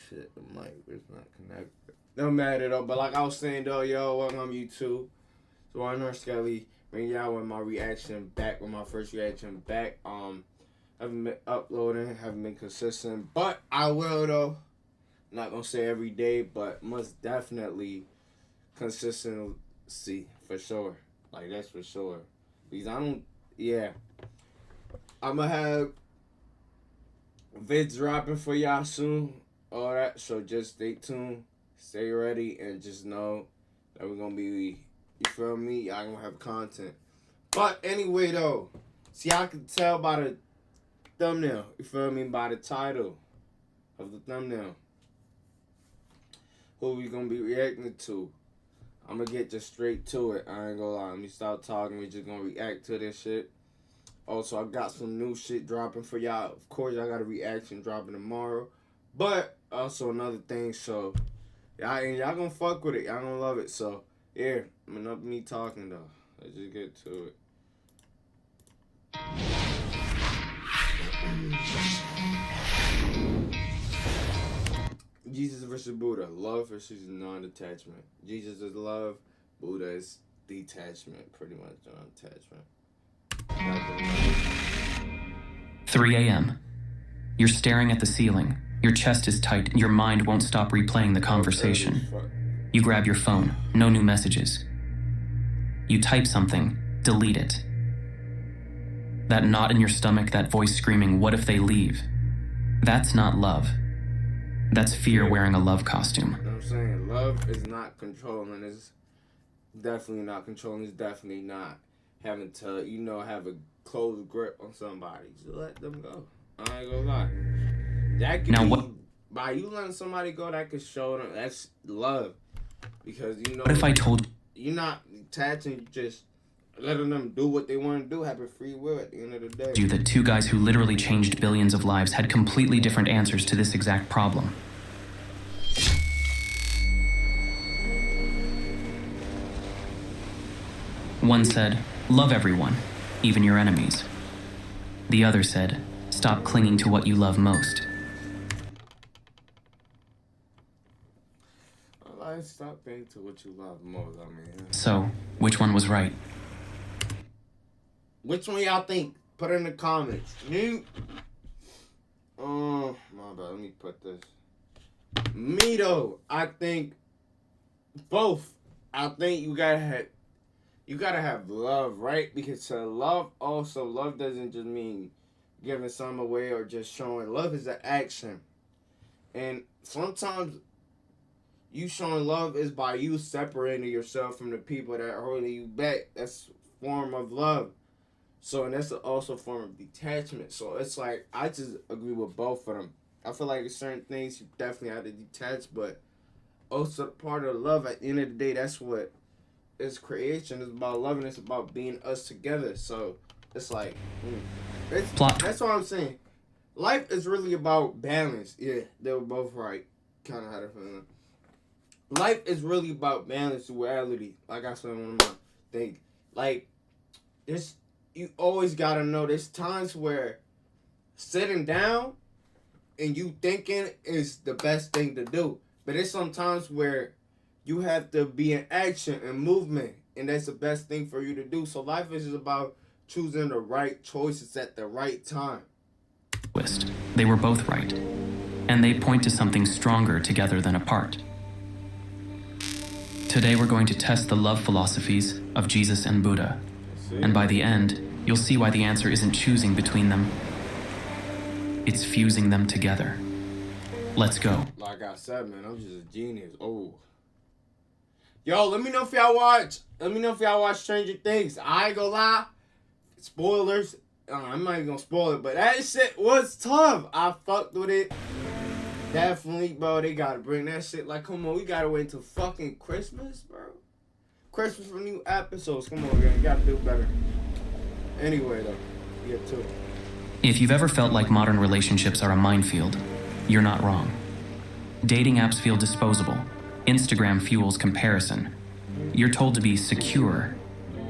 Shit, the mic is not connected. No matter though, but like I was saying though, yo, welcome YouTube. So ynr.Skelly, bring y'all with my reaction back, with my first reaction back. Haven't been uploading, haven't been consistent, but I will though. Not gonna say every day, but most definitely consistency for sure. Like that's for sure. Because I'm gonna have vids dropping for y'all soon. All that, so just stay tuned, stay ready, and just know that we're gonna be, you feel me? Y'all gonna have content. But anyway, though, see, I can tell by the thumbnail, you feel me? By the title of the thumbnail, who we gonna be reacting to. I'm gonna get just straight to it. I ain't gonna lie. Let me stop talking. We just gonna react to this shit. Also, I got some new shit dropping for y'all. Of course, I got a reaction dropping tomorrow. But also another thing, so y'all gonna fuck with it. Y'all gonna love it. So yeah, enough me talking though. Let's just get to it. Jesus versus Buddha. Love versus non-detachment. Jesus is love. Buddha is detachment. Pretty much non-attachment. 3 a.m. You're staring at the ceiling. Your chest is tight. Your mind won't stop replaying the conversation. You grab your phone. No new messages. You type something. Delete it. That knot in your stomach, that voice screaming, what if they leave? That's not love. That's fear wearing a love costume. You know what I'm saying? Love is not controlling. It's definitely not controlling. It's definitely not having to, have a close grip on somebody. Just let them go. I ain't gonna lie. That could be, by you letting somebody go, that could show them that's love. Because, what if I told you're not attaching, you just letting them do what they want to do, having free will at the end of the day. you that two guys who literally changed billions of lives had completely different answers to this exact problem? One said, love everyone, even your enemies. The other said, stop clinging to what you love most. Stop being to what you love most, I mean. So, which one was right? Which one y'all think? Put it in the comments. Me? My bad. Let me put this. Me though, I think both. I think you gotta have love, right? Because to love doesn't just mean giving some away or just showing. Love is an action, and sometimes you showing love is by you separating yourself from the people that are holding you back. That's a form of love. So, and that's also a form of detachment. So, it's like, I just agree with both of them. I feel like certain things you definitely have to detach, but also part of love, at the end of the day, that's what is creation. It's about loving. It's about being us together. So, it's like, that's what I'm saying. Life is really about balance. Yeah, they were both right. Kind of had a feeling. Life is really about balance, duality. Like I said, one of my things. Like, this, you always gotta know there's times where sitting down and you thinking is the best thing to do. But there's some times where you have to be in action and movement, and that's the best thing for you to do. So life is just about choosing the right choices at the right time. They were both right, and they point to something stronger together than apart. Today we're going to test the love philosophies of Jesus and Buddha, and by the end, you'll see why the answer isn't choosing between them. It's fusing them together. Let's go. Like I said, man, I'm just a genius. Oh. Yo, let me know if y'all watch. Let me know if y'all watch Stranger Things. I ain't gonna lie. Spoilers. I'm not even gonna spoil it, but that shit was tough. I fucked with it. Definitely, bro. They gotta bring that shit. Like, come on, we gotta wait until fucking Christmas, bro. Christmas for new episodes. Come on, man. You gotta do better. Anyway, though, get to it. If you've ever felt like modern relationships are a minefield, you're not wrong. Dating apps feel disposable. Instagram fuels comparison. You're told to be secure,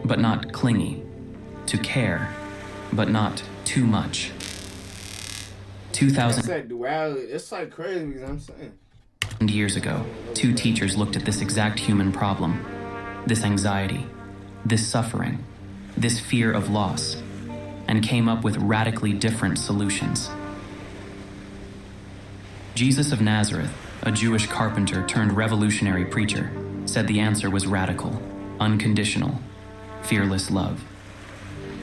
but not clingy. To care, but not too much. 2,000 said duality. It's like crazy because I'm saying. years ago, two teachers looked at this exact human problem, this anxiety, this suffering, this fear of loss, and came up with radically different solutions. Jesus of Nazareth, a Jewish carpenter turned revolutionary preacher, said the answer was radical, unconditional, fearless love.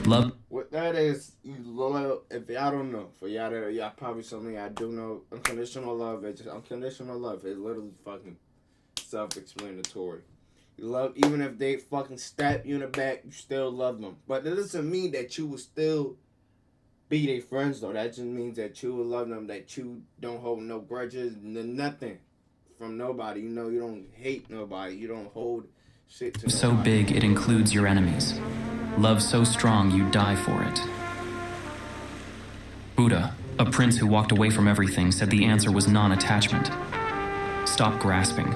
Love. What that is, you love. If y'all don't know, for y'all probably something I do know. Unconditional love. It's just unconditional love. It's literally fucking self-explanatory. You love, even if they fucking stab you in the back, you still love them. But that doesn't mean that you will still be their friends, though. That just means that you will love them, that you don't hold no grudges, nothing from nobody. You know, you don't hate nobody. You don't hold shit to nobody. So big it includes your enemies. Love so strong you die for it. Buddha, a prince who walked away from everything, said the answer was non-attachment. Stop grasping.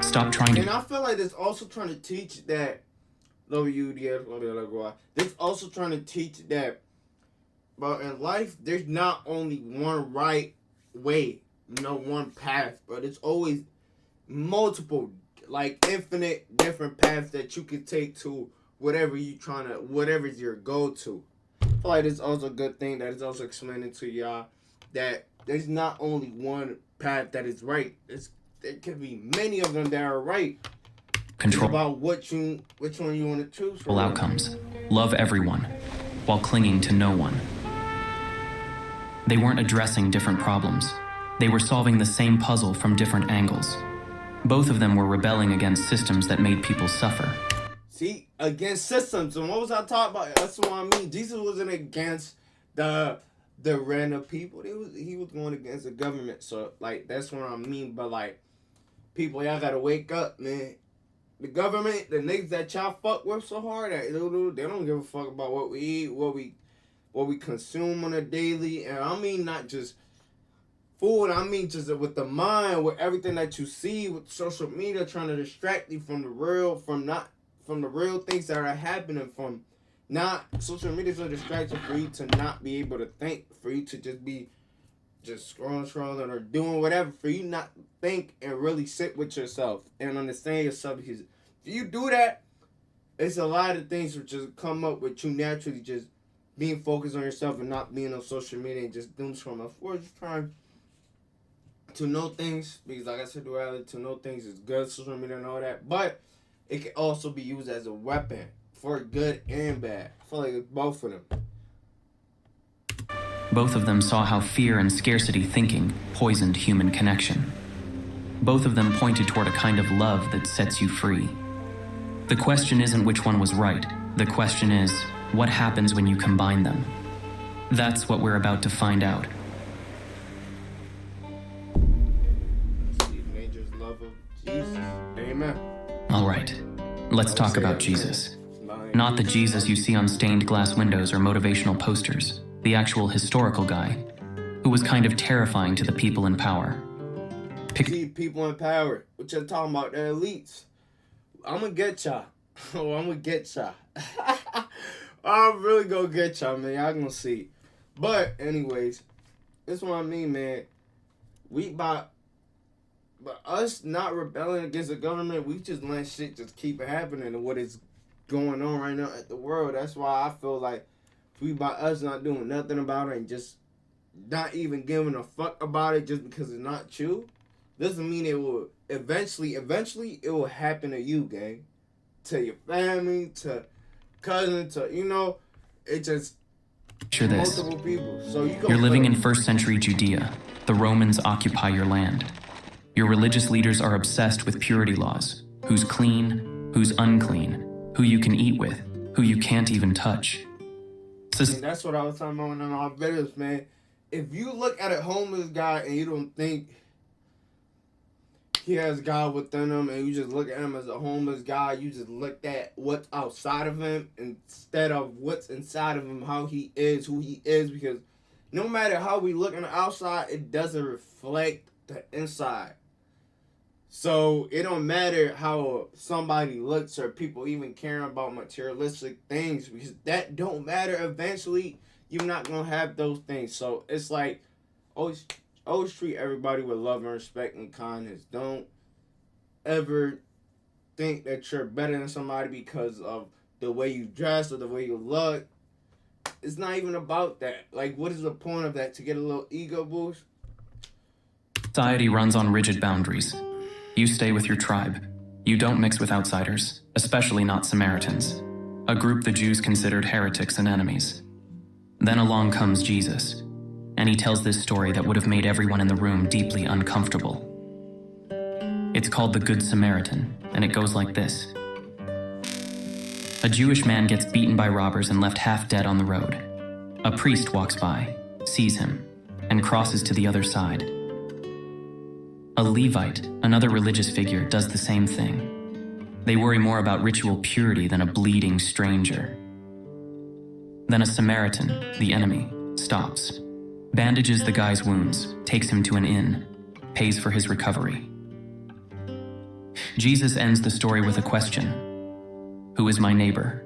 Stop trying to... And I feel like it's also trying to teach that... It's also trying to teach that, but in life, there's not only one right way, one path, but it's always multiple, like infinite different paths that you can take to whatever's your go-to. I feel like it's also a good thing that it's also explaining to y'all that there's not only one path that is right. There could be many of them that are right. Control. It's about which one you want to choose for. Outcomes. Love everyone, while clinging to no one. They weren't addressing different problems. They were solving the same puzzle from different angles. Both of them were rebelling against systems that made people suffer. See, against systems. And what was I talking about? That's what I mean. Jesus wasn't against the random people. He was going against the government. So, like, that's what I mean. But, like, people, y'all gotta wake up, man. The government, the niggas that y'all fuck with so hard, they don't give a fuck about what we eat, what we consume on a daily. And I mean not just food, I mean just with the mind, with everything that you see, with social media trying to distract you from the real things that are happening, from not social media is a distraction for you to not be able to think, for you to just be just scrolling or doing whatever, for you not think and really sit with yourself and understand yourself. Because if you do that, it's a lot of things which just come up with you naturally just being focused on yourself and not being on social media and just doing from afar, just trying to know things. Because like I said earlier, to know things is good, social media and all that, but it can also be used as a weapon for good and bad. I feel like it's both of them. Both of them saw how fear and scarcity thinking poisoned human connection. Both of them pointed toward a kind of love that sets you free. The question isn't which one was right. The question is, what happens when you combine them? That's what we're about to find out. Nature's love of Jesus. Amen. All right, let's talk about Jesus. Not the Jesus you see on stained glass windows or motivational posters. The actual historical guy, who was kind of terrifying to the people in power. See, people in power, what you're talking about, the elites. I'm gonna get y'all. Oh, I'm gonna get y'all. I'm really gonna get y'all, man. Y'all gonna see. But, anyways, that's what I mean, man. But us not rebelling against the government, we just let shit just keep happening and what is going on right now at the world. That's why I feel like we by us not doing nothing about it and just not even giving a fuck about it just because it's not true, doesn't mean it will eventually it will happen to you, gang. To your family, to cousins, to, it just Picture this. multiple people. So You're living in 1st century Judea. The Romans occupy your land. Your religious leaders are obsessed with purity laws. Who's clean, who's unclean, who you can eat with, who you can't even touch. And that's what I was talking about in our videos, man. If you look at a homeless guy and you don't think he has God within him, and you just look at him as a homeless guy, you just look at what's outside of him instead of what's inside of him, how he is, who he is, because no matter how we look on the outside, it doesn't reflect the inside. So it don't matter how somebody looks or people even caring about materialistic things, because that don't matter. Eventually, you're not going to have those things. So it's like Always, always treat everybody with love and respect and kindness. Don't ever think that you're better than somebody because of the way you dress or the way you look. It's not even about that. Like, what is the point of that? To get a little ego boost? Society runs on rigid boundaries. You stay with your tribe. You don't mix with outsiders, especially not Samaritans, a group the Jews considered heretics and enemies. Then along comes Jesus, and he tells this story that would have made everyone in the room deeply uncomfortable. It's called the Good Samaritan, and it goes like this. A Jewish man gets beaten by robbers and left half dead on the road. A priest walks by, sees him, and crosses to the other side. A Levite, another religious figure, does the same thing. They worry more about ritual purity than a bleeding stranger. Then a Samaritan, the enemy, stops, bandages the guy's wounds, takes him to an inn, pays for his recovery. Jesus ends the story with a question. Who is my neighbor?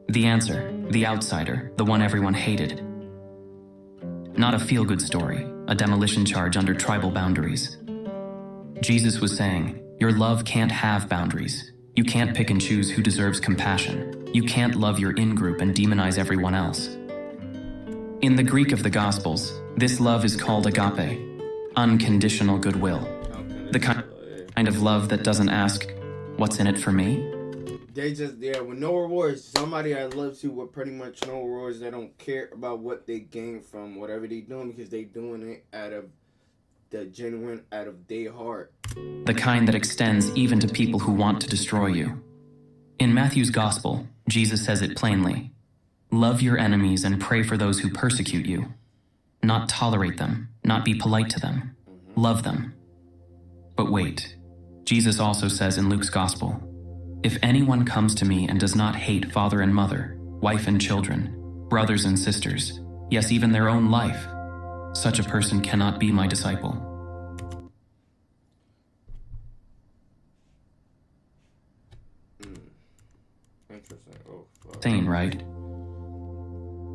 The answer, the outsider, the one everyone hated. Not a feel-good story, a demolition charge under tribal boundaries. Jesus was saying, your love can't have boundaries. You can't pick and choose who deserves compassion. You can't love your in-group and demonize everyone else. In the Greek of the Gospels, this love is called agape, unconditional goodwill. The kind of love that doesn't ask, what's in it for me? They just, with no rewards. Somebody that loves you with pretty much no rewards. They don't care about what they gain from whatever they doing because they doing it out of the genuine, out of their heart. The kind that extends even to people who want to destroy you. In Matthew's Gospel, Jesus says it plainly. Love your enemies and pray for those who persecute you. Not tolerate them, not be polite to them. Love them. But wait, Jesus also says in Luke's Gospel, if anyone comes to me and does not hate father and mother, wife and children, brothers and sisters, yes, even their own life, such a person cannot be my disciple. Interesting. Oh, fuck. Sane, right?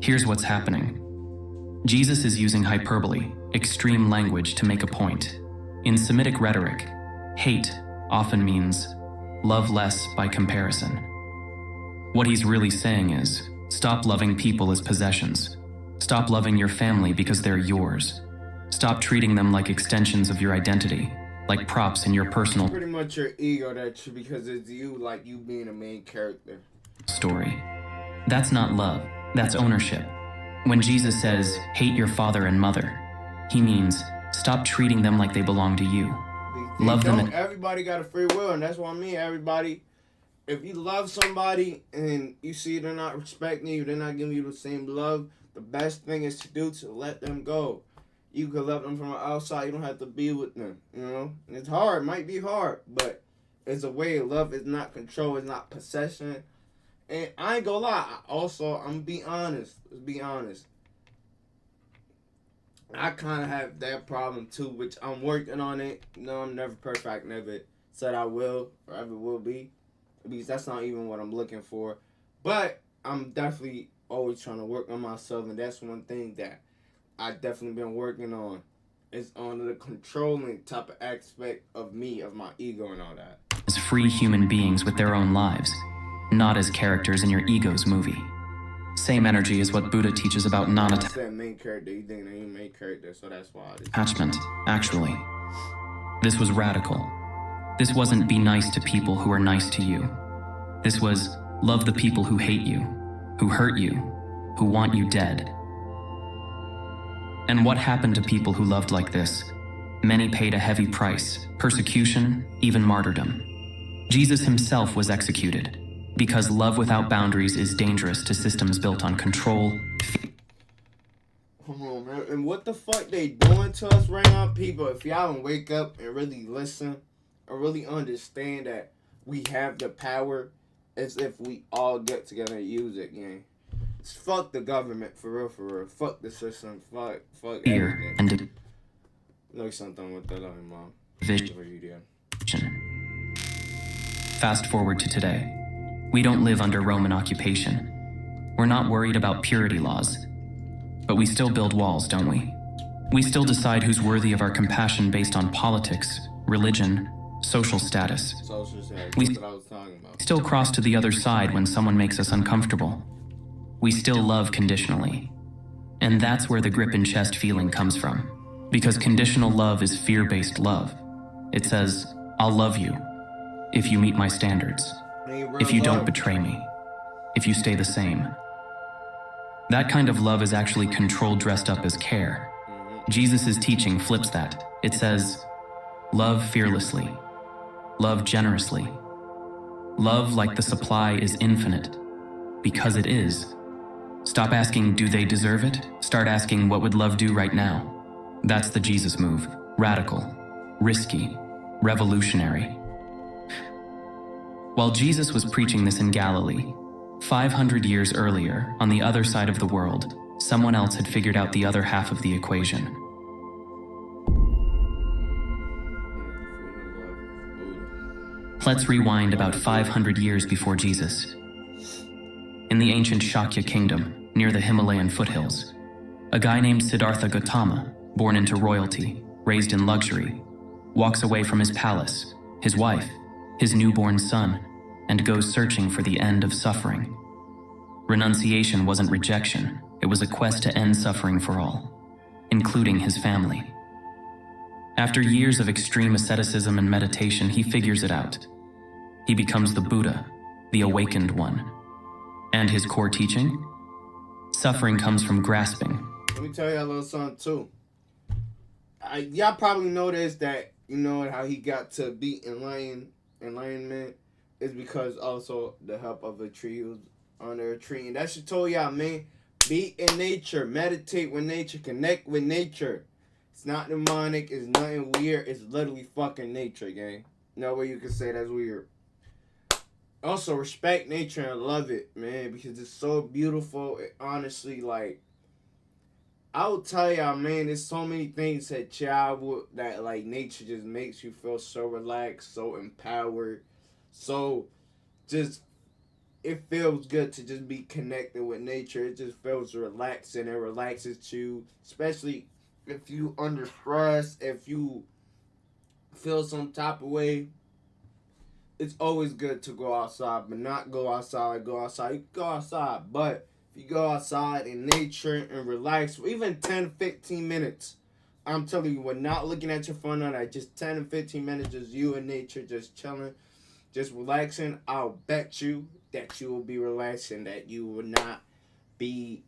Here's what's happening. Jesus is using hyperbole, extreme language to make a point. In Semitic rhetoric, hate often means love less by comparison. What he's really saying is, stop loving people as possessions. Stop loving your family because they're yours. Stop treating them like extensions of your identity, like props in your personal pretty much your ego that you, because it's you, like you being a main character. Story. That's not love, that's ownership. When Jesus says, hate your father and mother, he means, stop treating them like they belong to you. Love them. Everybody got a free will, and that's what I mean. Everybody, if you love somebody and you see they're not respecting you, they're not giving you the same love, the best thing is to do to let them go. You can love them from the outside. You don't have to be with them, you know? And it's hard. It might be hard, but it's a way. Love is not control. It's not possession. And I ain't gonna lie. I'm gonna be honest. Let's be honest. I kind of have that problem too, which I'm working on it. No, I'm never perfect. Never said I will or ever will be, because that's not even what I'm looking for. But I'm definitely always trying to work on myself, and that's one thing that I definitely been working on. Is on the controlling type of aspect of me, of my ego and all that. As free human beings with their own lives, not as characters in your ego's movie. Same energy as what Buddha teaches about non-attachment. That main character, you think that you main character, so that's why. Actually. This was radical. This wasn't be nice to people who are nice to you. This was love the people who hate you, who hurt you, who want you dead. And what happened to people who loved like this? Many paid a heavy price, persecution, even martyrdom. Jesus himself was executed, because love without boundaries is dangerous to systems built on control. Come on, man. And what the fuck they doing to us right now, people? If y'all don't wake up and really listen or really understand that we have the power, as if we all get together and use it, gang. Fuck the government, for real, for real. Fuck the system. Fuck Fear everything. and Look something with the loving mom. division. Fast forward to today. We don't live under Roman occupation. We're not worried about purity laws. But we still build walls, don't we? We still decide who's worthy of our compassion based on politics, religion, social status. Social status, We that's what I was talking about. still cross to the other side when someone makes us uncomfortable. We still love conditionally. And that's where the grip in chest feeling comes from. Because conditional love is fear-based love. It says, I'll love you if you meet my standards, if you don't betray me, if you stay the same. That kind of love is actually control dressed up as care. Jesus' teaching flips that. It says, love fearlessly, love generously, love like the supply is infinite, because it is. Stop asking, do they deserve it? Start asking, what would love do right now? That's the Jesus move. Radical, risky, revolutionary. While Jesus was preaching this in Galilee, 500 years earlier, on the other side of the world, someone else had figured out the other half of the equation. Let's rewind about 500 years before Jesus. In the ancient Shakya kingdom, near the Himalayan foothills, a guy named Siddhartha Gautama, born into royalty, raised in luxury, walks away from his palace, his wife, his newborn son, and goes searching for the end of suffering. Renunciation wasn't rejection, it was a quest to end suffering for all, including his family. After years of extreme asceticism and meditation, he figures it out. He becomes the Buddha, the awakened one. And his core teaching? Suffering comes from grasping. Let me tell you a little something too. Y'all probably noticed that, you know, how he got to be enlightenment is because also the help of a tree. He was under a tree. And that should tell y'all, man, be in nature, meditate with nature, connect with nature. It's not demonic, it's nothing weird, it's literally fucking nature, gang. No way you can say that's weird. Also, respect nature and love it, man, because it's so beautiful. It honestly, like, I will tell y'all, man, there's so many things that like nature just makes you feel so relaxed, so empowered, so just, it feels good to just be connected with nature. It just feels relaxing. It relaxes you, especially if you under stress, if you feel some type of way. It's always good to go outside, but not go outside. You can go outside, but if you go outside in nature and relax for even 10, 15 minutes, I'm telling you, we're not looking at your phone on that. Just 10 and 15 minutes, just you and nature, just chilling, just relaxing. I'll bet you that you will be relaxing, that you will not be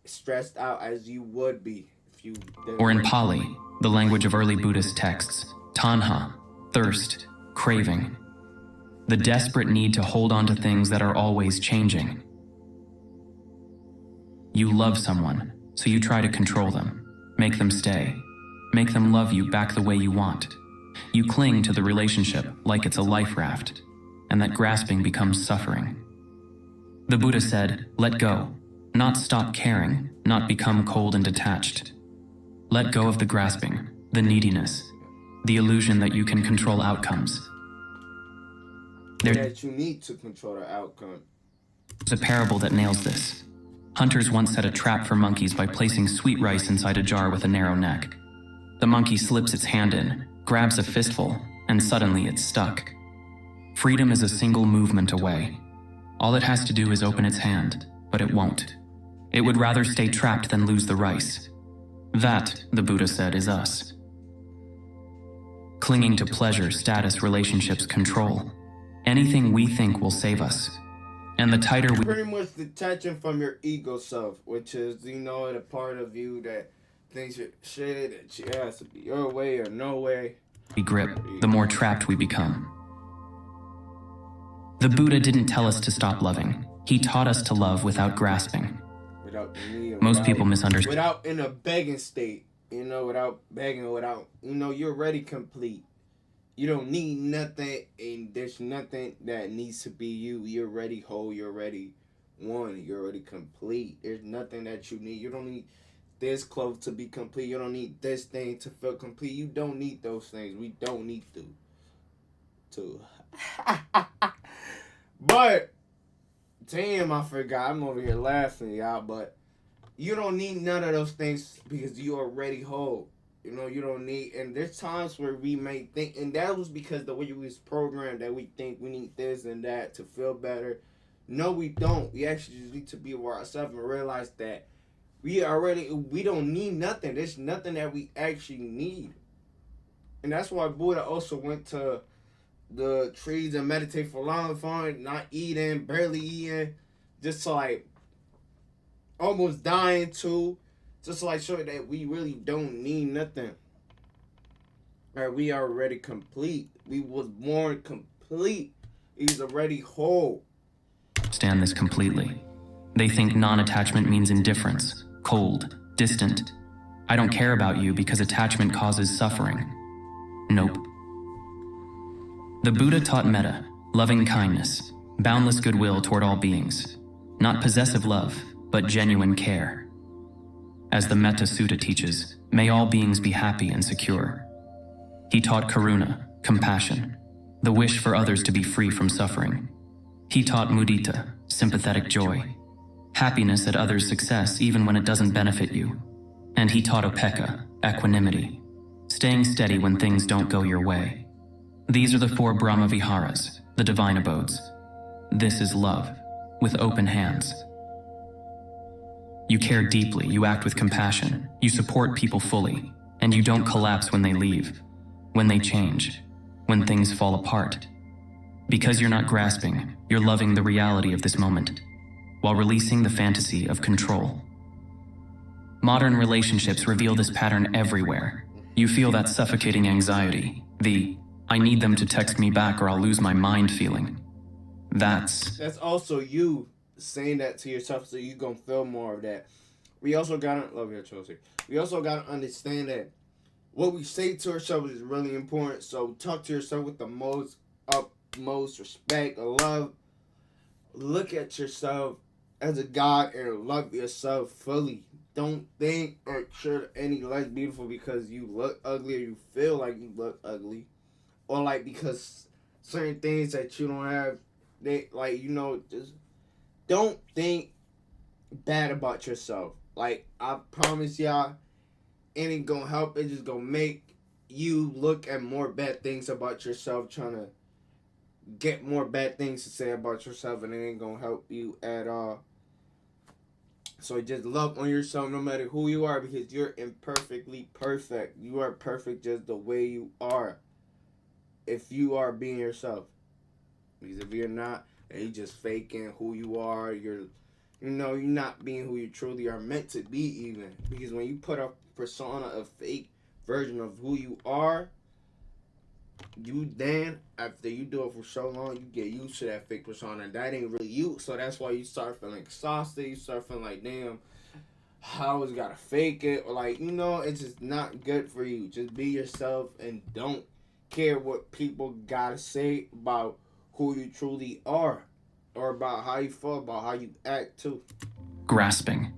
stressed out as you would be if you didn't. Or in Pali, the language of early Buddhist texts, tanha, thirst, craving. The desperate need to hold on to things that are always changing. You love someone, so you try to control them, make them stay, make them love you back the way you want. You cling to the relationship like it's a life raft, and that grasping becomes suffering. The Buddha said, let go, not stop caring, not become cold and detached. Let go of the grasping, the neediness, the illusion that you can control outcomes. That you need to control the outcome. There's a parable that nails this. Hunters once set a trap for monkeys by placing sweet rice inside a jar with a narrow neck. The monkey slips its hand in, grabs a fistful, and suddenly it's stuck. Freedom is a single movement away. All it has to do is open its hand, but it won't. It would rather stay trapped than lose the rice. That, the Buddha said, is us. Clinging to pleasure, status, relationships, control. Anything we think will save us. And the tighter we... Pretty much detaching from your ego self, which is, you know, the part of you that thinks shit, that it has to be your way or no way. We grip, the more trapped we become. The Buddha didn't tell us to stop loving. He taught us to love without grasping. Without the need, Most people misunderstand. Without in a begging state, you know, without begging, without, you know, you're already complete. You don't need nothing, and there's nothing that needs to be you. You're already whole. You're already one. You're already complete. There's nothing that you need. You don't need this clothes to be complete. You don't need this thing to feel complete. You don't need those things. We don't need to. But, damn, I forgot. I'm over here laughing, y'all. But You don't need none of those things because you already whole. You don't need, and there's times where we may think, and that was because the way we was programmed that we think we need this and that to feel better. No, we don't. We actually just need to be with ourselves and realize that we don't need nothing. There's nothing that we actually need. And that's why Buddha also went to the trees and meditate for long time, not eating, barely eating, just to like almost dying too. Just to like show that we really don't need nothing. Right, we are already complete. We was born complete. He's already whole. Understand this completely. They think non-attachment means indifference, cold, distant. I don't care about you because attachment causes suffering. Nope. The Buddha taught metta, loving kindness, boundless goodwill toward all beings. Not possessive love, but genuine care. As the Metta Sutta teaches, may all beings be happy and secure. He taught karuna, compassion, the wish for others to be free from suffering. He taught mudita, sympathetic joy, happiness at others' success even when it doesn't benefit you. And he taught upekkha, equanimity, staying steady when things don't go your way. These are the 4 Brahma Viharas, the divine abodes. This is love, with open hands. You care deeply, you act with compassion, you support people fully, and you don't collapse when they leave, when they change, when things fall apart. Because you're not grasping, you're loving the reality of this moment, while releasing the fantasy of control. Modern relationships reveal this pattern everywhere. You feel that suffocating anxiety, the I need them to text me back or I'll lose my mind feeling. That's also you saying that to yourself, so you gonna feel more of that. We also gotta love your Chelsea. We also gotta understand that what we say to ourselves is really important. So talk to yourself with the most utmost respect or love. Look at yourself as a God and love yourself fully. Don't think or you're any less beautiful because you look ugly or you feel like you look ugly, or like because certain things that you don't have, they like just don't think bad about yourself. Like, I promise y'all, it ain't gonna help. It's just gonna make you look at more bad things about yourself, trying to get more bad things to say about yourself, and it ain't gonna help you at all. So just love on yourself no matter who you are, because you're imperfectly perfect. You are perfect just the way you are. If you are being yourself. Because if you're not, and you're just faking who you are, you're not being who you truly are meant to be even. Because when you put a persona, a fake version of who you are, you then, after you do it for so long, you get used to that fake persona, and that ain't really you. So that's why you start feeling exhausted. You start feeling like, damn, I always gotta fake it, or like, it's just not good for you. Just be yourself and don't care what people gotta say about who you truly are, or about how you feel, about how you act too. Grasping.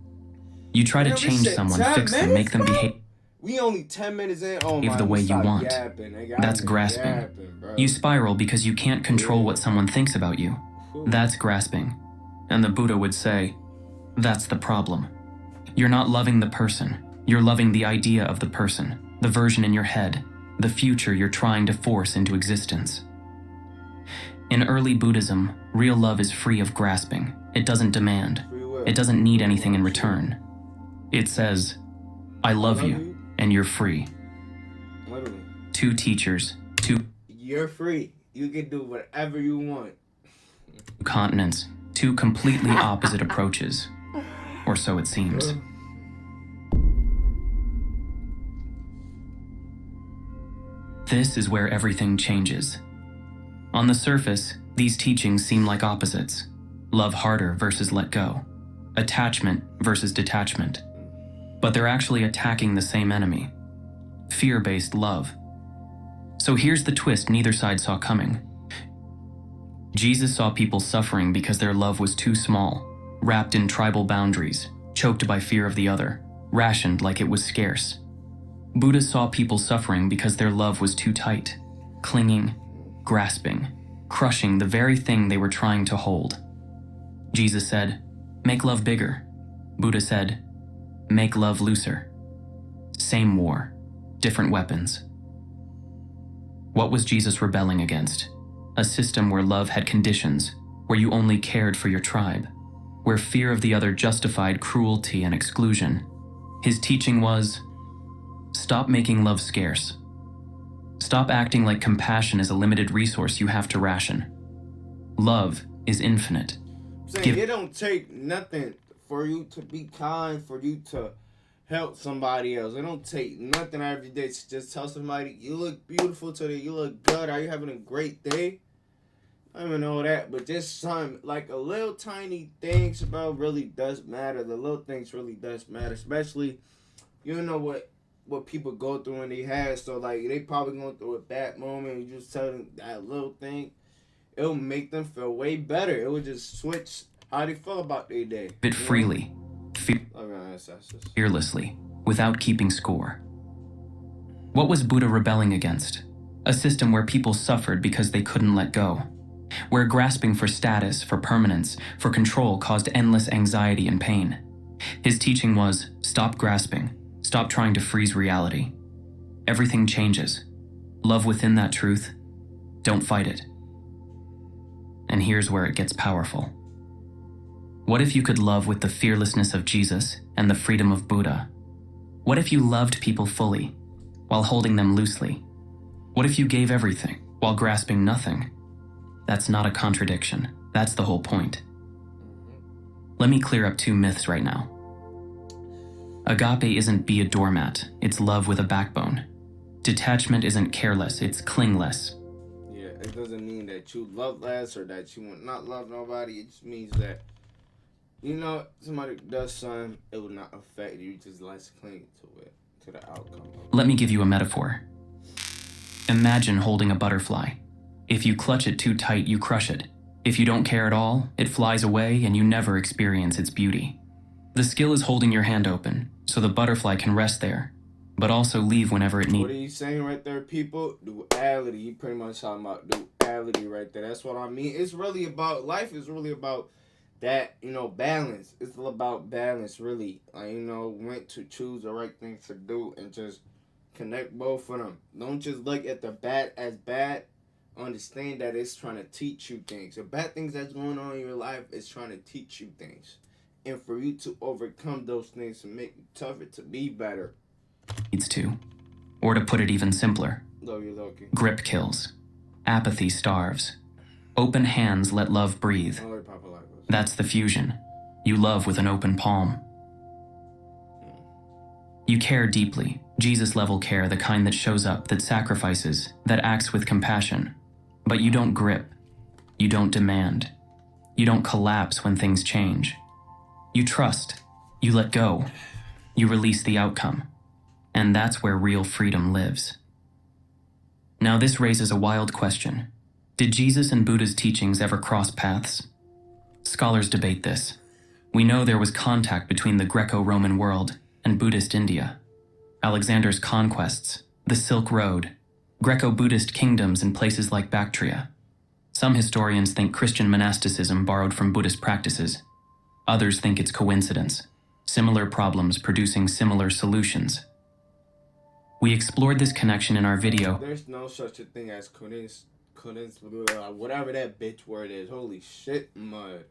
You try to change someone, fix them, make them behave. We only 10 minutes in. Oh my! The way you want. That's grasping. You spiral because you can't control what someone thinks about you. That's grasping. And the Buddha would say, that's the problem. You're not loving the person. You're loving the idea of the person, the version in your head, the future you're trying to force into existence. In early Buddhism, real love is free of grasping. It doesn't demand. It doesn't need anything in return. It says, I love you. And you're free. Literally. 2 teachers, 2... You're free. You can do whatever you want. Continents, 2 completely opposite approaches. Or so it seems. This is where everything changes. On the surface, these teachings seem like opposites. Love harder versus let go. Attachment versus detachment. But they're actually attacking the same enemy. Fear-based love. So here's the twist neither side saw coming. Jesus saw people suffering because their love was too small, wrapped in tribal boundaries, choked by fear of the other, rationed like it was scarce. Buddha saw people suffering because their love was too tight, clinging, grasping, crushing the very thing they were trying to hold. Jesus said, make love bigger. Buddha said, Make love looser. Same war, different weapons. What was Jesus rebelling against? A system where love had conditions, where you only cared for your tribe, where fear of the other justified cruelty and exclusion. His teaching was, stop making love scarce. Stop acting like compassion is a limited resource you have to ration. Love is infinite. It don't take nothing for you to be kind, for you to help somebody else. It don't take nothing every day to just tell somebody, you look beautiful today, you look good, are you having a great day? I don't even know that, but just some, like a little tiny things about really does matter. The little things really does matter, especially, you know what people go through when they have, so like they probably going through a bad moment, and you just tell them that little thing, it'll make them feel way better. It would just switch how they feel about their day. It freely, fearlessly, without keeping score. What was Buddha rebelling against? A system where people suffered because they couldn't let go, where grasping for status, for permanence, for control caused endless anxiety and pain. His teaching was, stop grasping, stop trying to freeze reality. Everything changes. Love within that truth. Don't fight it. And here's where it gets powerful. What if you could love with the fearlessness of Jesus and the freedom of Buddha? What if you loved people fully, while holding them loosely? What if you gave everything, while grasping nothing? That's not a contradiction. That's the whole point. Let me clear up 2 myths right now. Agape isn't be a doormat, it's love with a backbone. Detachment isn't careless, it's clingless. Yeah, it doesn't mean that you love less or that you will not love nobody. It just means that, you know, somebody does something, it will not affect you. You just let's cling to it, to the outcome. Let me give you a metaphor. Imagine holding a butterfly. If you clutch it too tight, you crush it. If you don't care at all, it flies away and you never experience its beauty. The skill is holding your hand open, so the butterfly can rest there, but also leave whenever it needs. What are you saying right there, people? Duality. You pretty much talking about duality right there. That's what I mean. It's really about, life is really about that, you know, balance. It's all about balance, really. Like, you know, when to choose the right thing to do and just connect both of them. Don't just look at the bad as bad. Understand that it's trying to teach you things. The bad things that's going on in your life is trying to teach you things. And for you to overcome those things to make you tougher, to be better. Needs to. Or to put it even simpler. Love you, Loki. Grip kills. Apathy starves. Open hands let love breathe. That's the fusion. You love with an open palm. You care deeply. Jesus-level care, the kind that shows up, that sacrifices, that acts with compassion. But you don't grip. You don't demand. You don't collapse when things change. You trust. You let go. You release the outcome. And that's where real freedom lives. Now this raises a wild question. Did Jesus and Buddha's teachings ever cross paths? Scholars debate this. We know there was contact between the Greco-Roman world and Buddhist India. Alexander's conquests, the Silk Road, Greco-Buddhist kingdoms in places like Bactria. Some historians think Christian monasticism borrowed from Buddhist practices. Others think it's coincidence, similar problems producing similar solutions. We explored this connection in our video. There's no such a thing as coincidence, whatever that bitch word is. Holy shit, mud.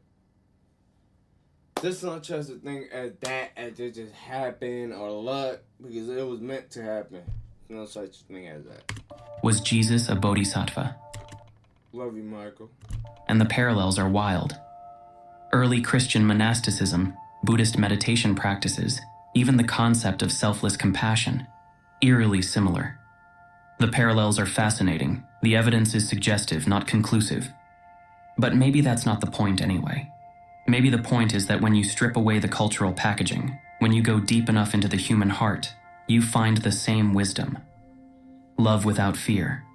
There's not such a thing as that, as it just happened or luck, because it was meant to happen. No such thing as that. Was Jesus a bodhisattva? Love you, Michael. And the parallels are wild. Early Christian monasticism, Buddhist meditation practices, even the concept of selfless compassion, eerily similar. The parallels are fascinating. The evidence is suggestive, not conclusive. But maybe that's not the point anyway. Maybe the point is that when you strip away the cultural packaging, when you go deep enough into the human heart, you find the same wisdom. Love without fear.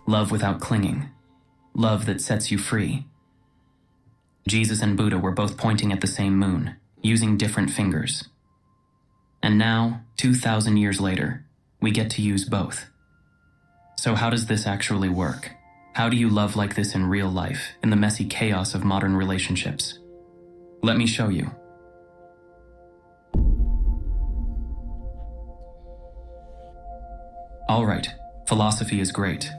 Love without clinging. Love that sets you free. Jesus and Buddha were both pointing at the same moon, using different fingers. And now, 2,000 years later, we get to use both. So how does this actually work? How do you love like this in real life, in the messy chaos of modern relationships? Let me show you. All right, philosophy is great.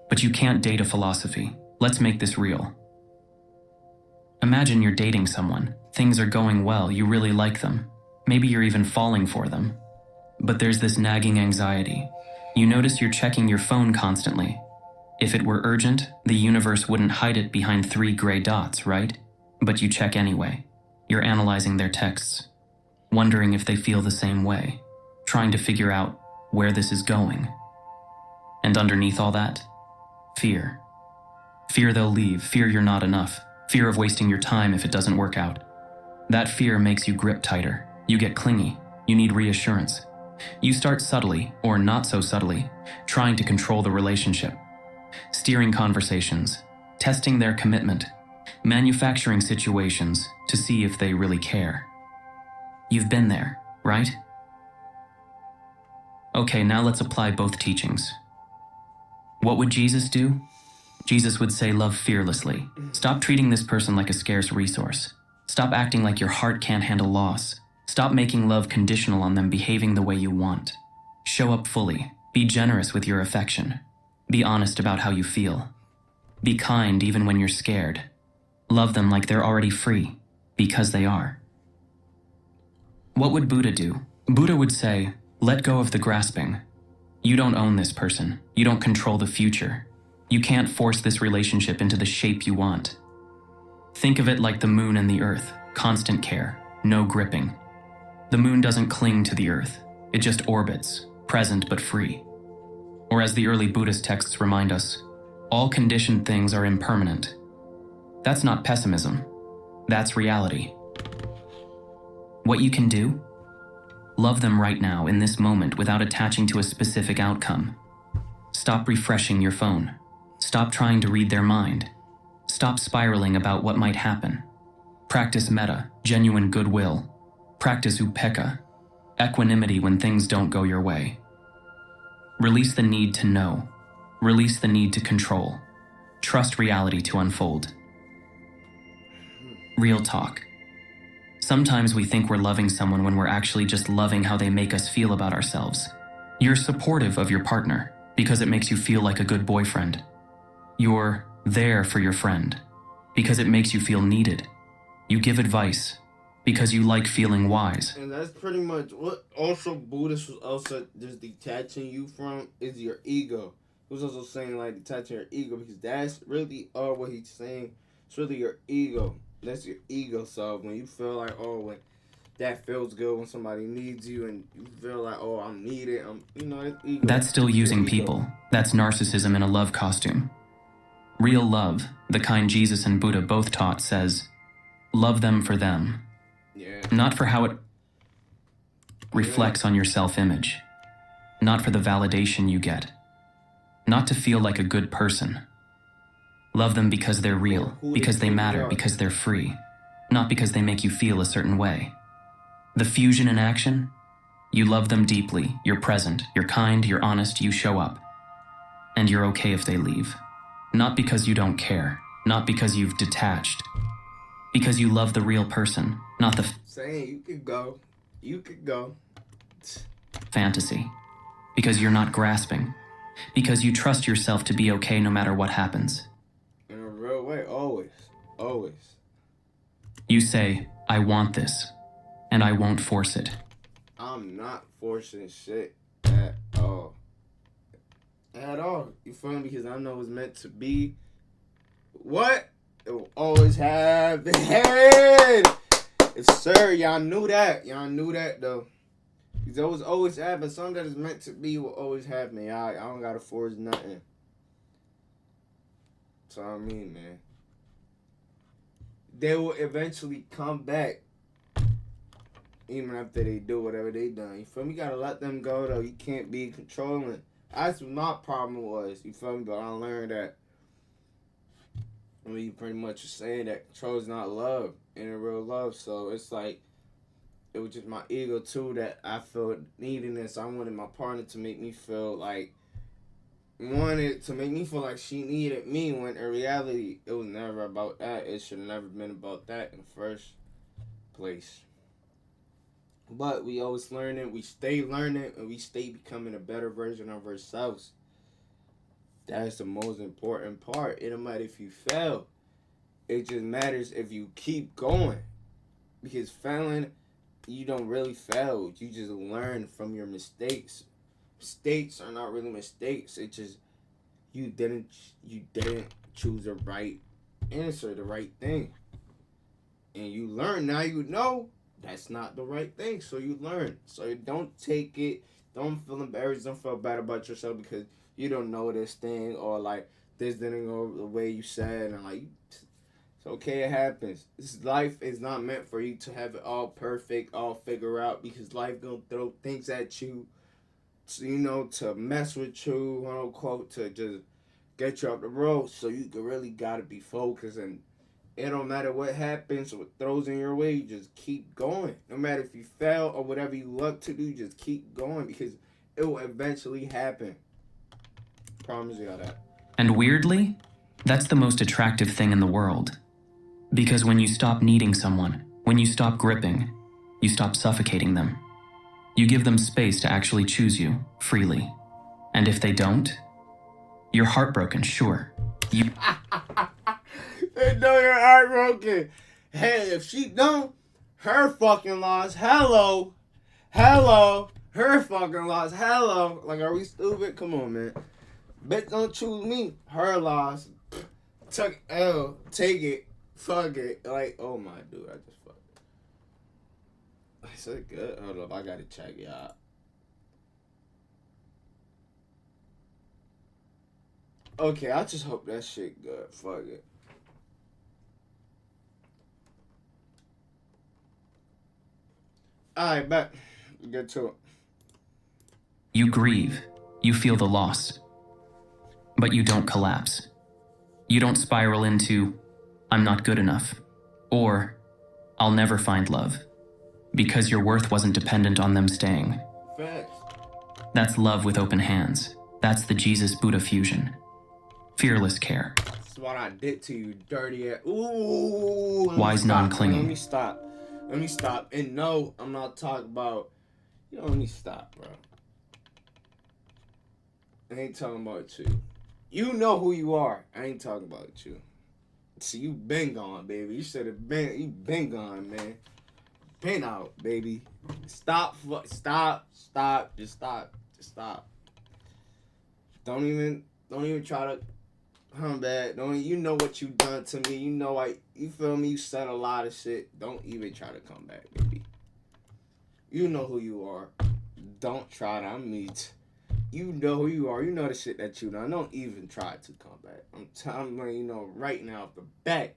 But you can't date a philosophy. Let's make this real. Imagine you're dating someone. Things are going well, you really like them. Maybe you're even falling for them. But there's this nagging anxiety. You notice you're checking your phone constantly. If it were urgent, the universe wouldn't hide it behind 3 gray dots, right? But you check anyway. You're analyzing their texts, wondering if they feel the same way, trying to figure out where this is going. And underneath all that, fear. Fear they'll leave, fear you're not enough, fear of wasting your time if it doesn't work out. That fear makes you grip tighter. You get clingy. You need reassurance. You start subtly, or not so subtly, trying to control the relationship. Steering conversations, testing their commitment, manufacturing situations to see if they really care. You've been there, right? Okay, now let's apply both teachings. What would Jesus do? Jesus would say love fearlessly. Stop treating this person like a scarce resource. Stop acting like your heart can't handle loss. Stop making love conditional on them behaving the way you want. Show up fully. Be generous with your affection. Be honest about how you feel. Be kind even when you're scared. Love them like they're already free, because they are. What would Buddha do? Buddha would say, let go of the grasping. You don't own this person. You don't control the future. You can't force this relationship into the shape you want. Think of it like the moon and the earth, constant care, no gripping. The moon doesn't cling to the earth. It just orbits, present but free. Or as the early Buddhist texts remind us, all conditioned things are impermanent. That's not pessimism. That's reality. What you can do? Love them right now in this moment without attaching to a specific outcome. Stop refreshing your phone. Stop trying to read their mind. Stop spiraling about what might happen. Practice metta, genuine goodwill. Practice upekkha, equanimity when things don't go your way. Release the need to know. Release the need to control. Trust reality to unfold. Real talk. Sometimes we think we're loving someone when we're actually just loving how they make us feel about ourselves. You're supportive of your partner because it makes you feel like a good boyfriend. You're there for your friend because it makes you feel needed. You give advice because you like feeling wise. And that's pretty much what also Buddhist was also just detaching you from is your ego. He was also saying like detaching your ego because that's really all what he's saying. It's really your ego. That's your ego self. When you feel like, oh, when that feels good when somebody needs you and you feel like, oh, I'm needed. It's ego. That's still using people. That's narcissism in a love costume. Real love, the kind Jesus and Buddha both taught, says, love them for them. Yeah. Not for how it reflects on your self-image. Not for the validation you get. Not to feel like a good person. Love them because they're real, because they matter, because they're free. Not because they make you feel a certain way. The fusion in action? You love them deeply, you're present, you're kind, you're honest, you show up. And you're okay if they leave. Not because you don't care, not because you've detached. Because you love the real person, not the saying you could go. Fantasy. Because you're not grasping. Because you trust yourself to be okay no matter what happens. In a real way, always. You say, I want this, and I won't force it. I'm not forcing shit at all. At all. You feel me? Because I know it's meant to be. What? It will always have the head. Yes, sir. Y'all knew that. Though. Because it was always having something that is meant to be will always have me. I don't gotta force nothing. That's what I mean, man. They will eventually come back. Even after they do whatever they done. You feel me? You gotta let them go, though. You can't be controlling. That's what my problem was. You feel me? But I learned that. I mean, you pretty much are saying that control is not love. In a real love. So it's like, it was just my ego, too, that I felt needing this. I wanted my partner to make me feel like, she needed me, when in reality, it was never about that. It should have never been about that in the first place. But we always learning, we stay learning, and we stay becoming a better version of ourselves. That's the most important part. It don't matter if you fail. It just matters if you keep going. Because failing, you don't really fail. You just learn from your mistakes. Mistakes are not really mistakes. It's just you didn't choose the right answer, the right thing. And you learn. Now you know that's not the right thing. So you learn. So don't take it. Don't feel embarrassed. Don't feel bad about yourself because you don't know this thing or like this didn't go the way you said, and like it's okay, it happens. This life is not meant for you to have it all perfect, all figure out, because life gonna throw things at you, to mess with you, quote unquote, to just get you off the road. So you really gotta be focused, and it don't matter what happens, what throws in your way, you just keep going. No matter if you fail or whatever you love to do, just keep going because it will eventually happen. Promise you all that. And weirdly, that's the most attractive thing in the world. Because when you stop needing someone, when you stop gripping, you stop suffocating them. You give them space to actually choose you, freely. And if they don't, you're heartbroken, sure. They know you're heartbroken. Hey, if she don't, her fucking loss, hello, her fucking loss, hello. Like, are we stupid? Come on, man. Bitch, don't choose me. Her loss. Take it. Fuck it. Like, oh my dude, I just fucked it. Is it good? Hold up, I gotta check it out. Okay, I just hope that shit good. Fuck it. Alright, back. Get to it. You grieve. You feel the loss. But you don't collapse. You don't spiral into, I'm not good enough, or I'll never find love, because your worth wasn't dependent on them staying. Facts. That's love with open hands. That's the Jesus-Buddha fusion. Fearless care. That's what I did to you, dirty ass. Ooh. Wise non-clinging. Let me stop. And no, I'm not talking about... let me stop, bro. I ain't talking about you. You know who you are. I ain't talking about you. See, you been gone, baby. You should have been. You been gone, man. Been out, baby. Stop. Just stop. Don't even try to come back. You know what you done to me. You feel me? You said a lot of shit. Don't even try to come back, baby. You know who you are. Don't try to meet. You know who you are. You know the shit that you know. Don't even try to come back. I'm letting you know right now off the bat.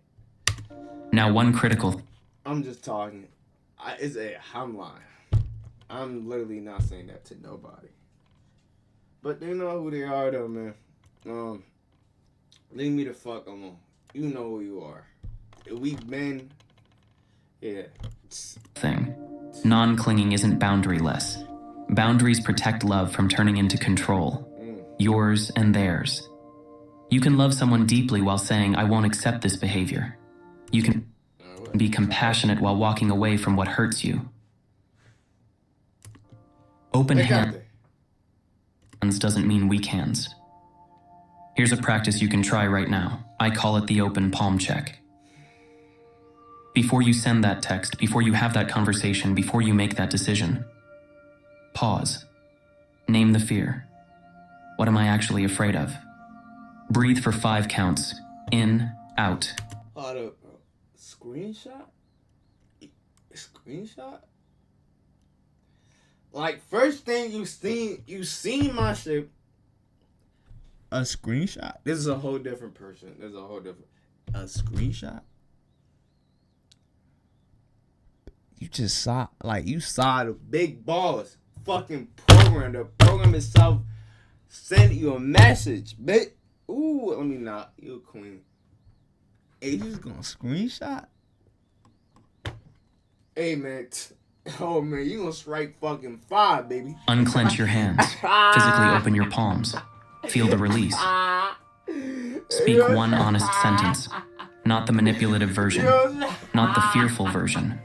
Now one critical. I'm just talking. I'm lying. I'm literally not saying that to nobody. But they know who they are though, man. Leave me the fuck alone. You know who you are. We've been... Yeah. Thing. Non-clinging isn't boundaryless. Boundaries protect love from turning into control. Yours and theirs. You can love someone deeply while saying, I won't accept this behavior. You can be compassionate while walking away from what hurts you. Open hands doesn't mean weak hands. Here's a practice you can try right now. I call it the open palm check. Before you send that text, before you have that conversation, before you make that decision, pause. Name the fear. What am I actually afraid of? Breathe for 5 counts. In, out. Hold up, bro. Screenshot? Like, first thing you seen my shit. A screenshot? This is a whole different person. A screenshot? You saw the big balls. Fucking program. The program itself sent you a message, bitch. Ooh, let me not. You a queen. Hey, you just gonna screenshot? Hey, man. Oh, man, you gonna strike fucking 5, baby. Unclench your hands. Physically open your palms. Feel the release. Speak one honest sentence. Not the manipulative version. Not the fearful version.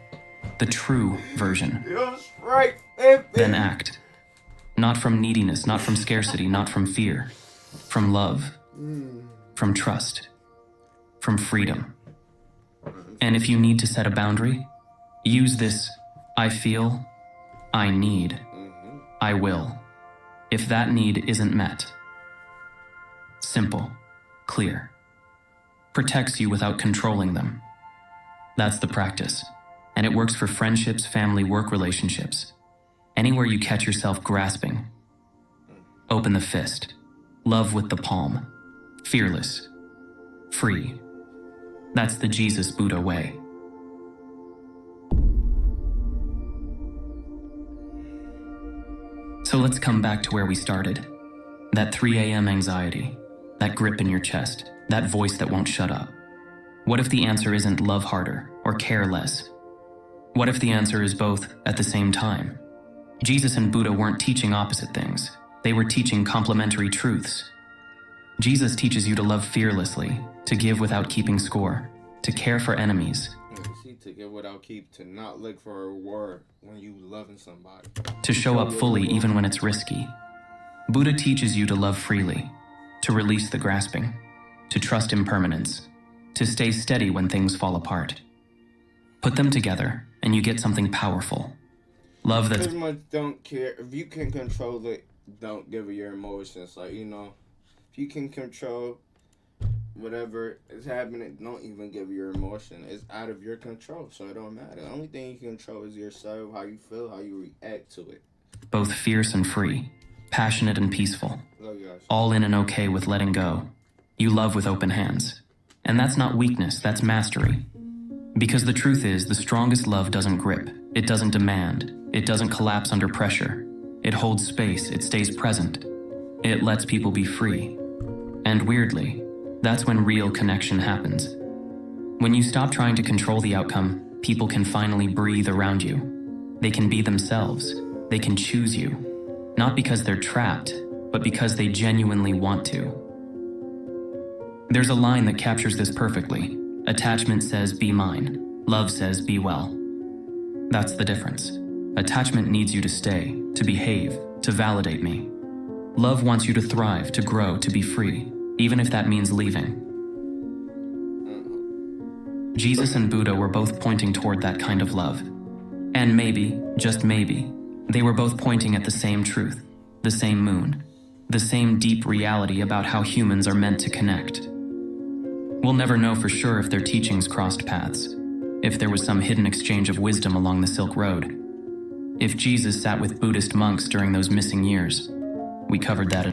The true version. right. Then act. Not from neediness, not from scarcity, not from fear. From love. From trust. From freedom. And if you need to set a boundary, use this I feel, I need, I will, if that need isn't met. Simple, clear. Protects you without controlling them. That's the practice. And it works for friendships, family, work relationships. Anywhere you catch yourself grasping. Open the fist. Love with the palm. Fearless. Free. That's the Jesus Buddha way. So let's come back to where we started. That 3 a.m. anxiety. That grip in your chest. That voice that won't shut up. What if the answer isn't love harder or care less? What if the answer is both at the same time? Jesus and Buddha weren't teaching opposite things. They were teaching complementary truths. Jesus teaches you to love fearlessly, to give without keeping score, to care for enemies. To give without keep, to not look for a reward when you loving somebody. To show up fully even when it's risky. Buddha teaches you to love freely, to release the grasping, to trust impermanence, to stay steady when things fall apart. Put them together, and you get something powerful. Love that's... Pretty much don't care. If you can control it, don't give it your emotions. Like, you know, if you can control whatever is happening, don't even give your emotion. It's out of your control, so it don't matter. The only thing you can control is yourself, how you feel, how you react to it. Both fierce and free, passionate and peaceful, all in and okay with letting go. You love with open hands. And that's not weakness, that's mastery. Because the truth is, the strongest love doesn't grip, it doesn't demand, it doesn't collapse under pressure. It holds space, it stays present. It lets people be free. And weirdly, that's when real connection happens. When you stop trying to control the outcome, people can finally breathe around you. They can be themselves. They can choose you. Not because they're trapped, but because they genuinely want to. There's a line that captures this perfectly. Attachment says, be mine. Love says, be well. That's the difference. Attachment needs you to stay, to behave, to validate me. Love wants you to thrive, to grow, to be free. Even if that means leaving. Jesus and Buddha were both pointing toward that kind of love. And maybe, just maybe, they were both pointing at the same truth, the same moon, the same deep reality about how humans are meant to connect. We'll never know for sure if their teachings crossed paths, if there was some hidden exchange of wisdom along the Silk Road, if Jesus sat with Buddhist monks during those missing years. We covered that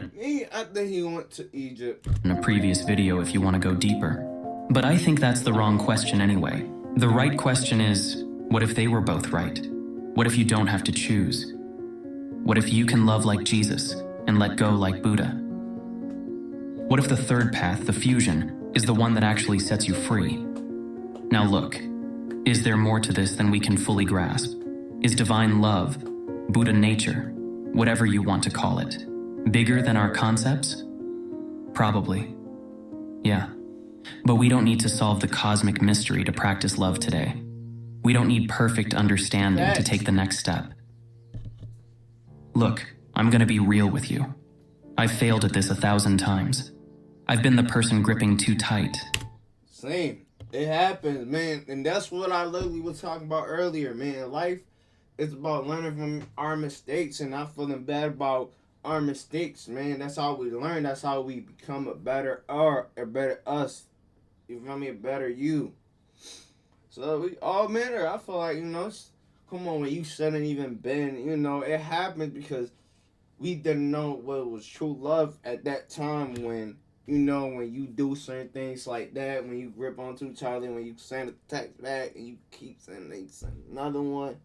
I think he went to Egypt in a previous video if you want to go deeper. But I think that's the wrong question anyway. The right question is, what if they were both right? What if you don't have to choose? What if you can love like Jesus and let go like Buddha? What if the third path, the fusion, is the one that actually sets you free? Now look, is there more to this than we can fully grasp? Is divine love, Buddha nature, whatever you want to call it, bigger than our concepts? Probably. Yeah. But we don't need to solve the cosmic mystery to practice love today. We don't need perfect understanding to take the next step. Look, I'm gonna be real with you. I've failed at this 1,000 times. I've been the person gripping too tight. Same. It happens, man. And that's what I literally was talking about earlier, man. Life is about learning from our mistakes and not feeling bad about our mistakes, man. That's how we learn. That's how we become a better us. You feel me? A better you. So we all matter. I feel like, come on, when you shouldn't even been, it happened because we didn't know what was true love at that time when, when you do certain things like that, when you grip on too tightly, when you send a text back and you keep sending another one.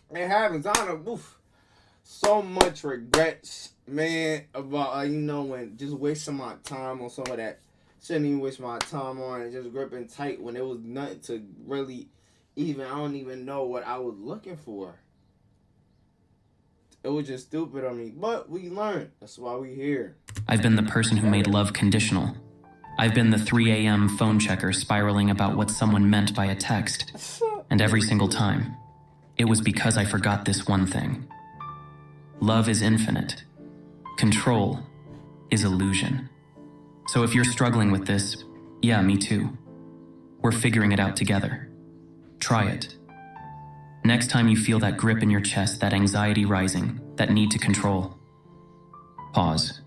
It happens. I don't know. So much regrets, man, about, when just wasting my time on some of that. Shouldn't even waste my time on and just gripping tight when it was nothing to really I don't even know what I was looking for. It was just stupid on me, but we learned. That's why we here. I've been the person who made love conditional. I've been the 3 a.m. phone checker spiraling about what someone meant by a text. And every single time, it was because I forgot this one thing. Love is infinite. Control is illusion. So if you're struggling with this, yeah, me too. We're figuring it out together. Try it. Next time you feel that grip in your chest, that anxiety rising, that need to control, pause.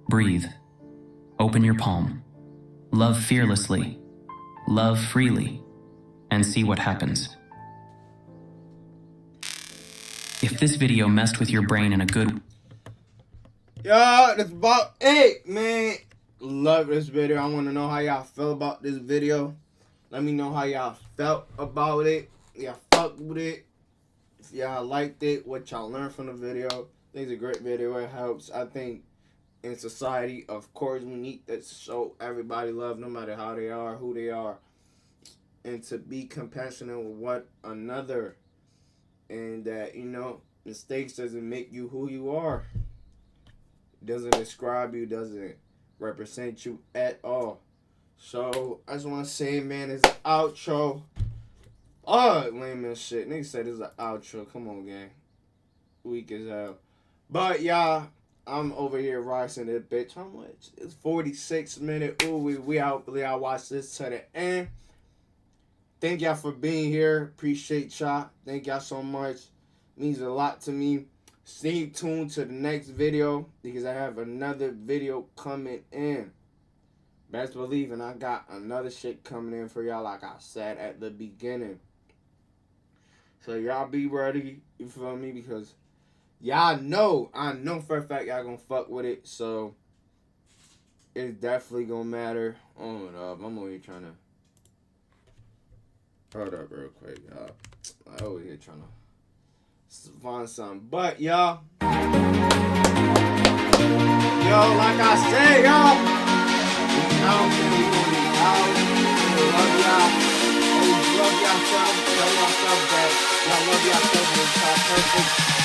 Breathe. Open your palm. Love fearlessly. Love freely. And see what happens. If this video messed with your brain in a good... Yo, that's about it, man. Love this video. I want to know how y'all feel about this video. Let me know how y'all felt about it. Y'all fucked with it. If y'all liked it, what y'all learned from the video. I think it's a great video. It helps. I think in society, of course, we need to show everybody love, no matter how they are, who they are. And to be compassionate with one another. And that, you know, mistakes doesn't make you who you are. It doesn't describe you, doesn't represent you at all. So, I just want to say, man, it's an outro. Oh, lame as shit. Nigga said it's an outro. Come on, gang. Weak as hell. But, y'all, I'm over here rising this bitch. How much? It's 46 minutes. Ooh, we hopefully I watch this to the end. Thank y'all for being here. Appreciate y'all. Thank y'all so much. Means a lot to me. Stay tuned to the next video because I have another video coming in. Best believe, and I got another shit coming in for y'all, like I said at the beginning. So y'all be ready, you feel me? Because y'all know, I know for a fact y'all gonna fuck with it. So it's definitely gonna matter. Hold up, I'm over here trying to. Hold up real quick, y'all. I'm over here trying to find something. But y'all, like I said, y'all. Love y'all. Always love yourself. Tell yourself that y'all love yourself and it's perfect.